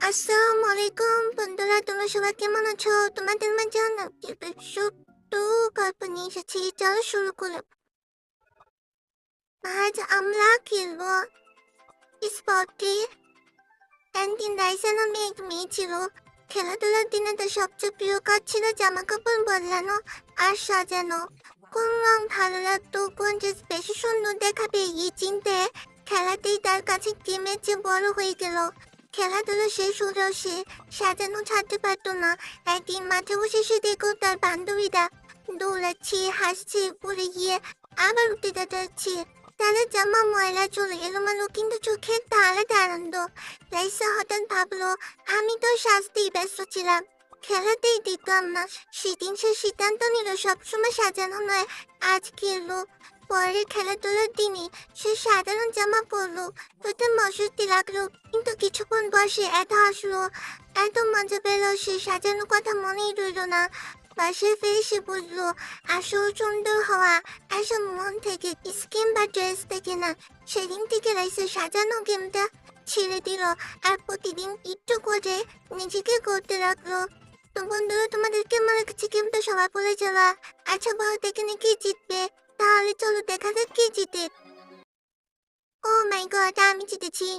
আসসালামু আলাইকুম বন্ধুরা, তোমরা সবাই কেমন আছো? তোমাদের মাঝে না ছোট্ট গল্প নিয়ে এসেছি, চলো শুরু করলাম। আজ আমরা খেলবো স্পটে। ক্যান্টিন রাইসা নামে এক মেয়ে ছিল। খেলাধুলার দিনে তার সবচেয়ে প্রিয় কাজ ছিল জামা কাপড় বদলানো আর সাজানো। কোন রং ভালো লাগতো, কোন ড্রেস বেশি সুন্দর দেখাবে, এই চিনতে খেলাতেই তার কাছে গেমের চেয়ে বড় হয়ে গেল। খেলাধুলা শেষ হলেও সে সাজানো ছাড়তে পারতো না। একদিন মাঠে বসে সে দেখো তার বান্ধবীরা দৌড়াচ্ছে, হাসছে, পড়ে গিয়ে আবার উঠে দাঁড়াচ্ছে। তাদের জামা ময়লা চলে এলোমেলো, কিন্তু চোখে একটা আলাদা আনন্দ। রাইসা হঠাৎ ভাবলো, আমি তো সাজতেই ব্যস্ত ছিলাম, খেলাতেই দেখলাম না। সেদিন সে সিদ্ধান্ত নিল সবসময় সাজানো নয়, আজ খেললো। পরের খেলাধুলার দিনে সে সাধারণ জামা পরলো। প্রথম অস্বস্তি লাগলো, কিন্তু কিছুক্ষণ পর সে এত হাসলো, এত মজা পেল, সে সাজানোর কথা মনেই রইল না। বাসায় ফিরে সে বুঝলো, আসল সুন্দর হওয়া আসল মন থেকে, স্কিন বা ড্রেস থেকে না। সেদিন থেকে রাইসা সাজানো গেমটা ছেড়ে দিল আর প্রতিদিন একটু করে নিজেকে করতে লাগলো। তো বন্ধুরা, তোমাদের কেমন লাগছে গেমটা? সবাই বলে যাওয়া। আচ্ছা বলো, দেখে কে জিতবে? তাহলে চলো দেখা যাক কে জিতে। ও মাই গড, আমি জিতেছি।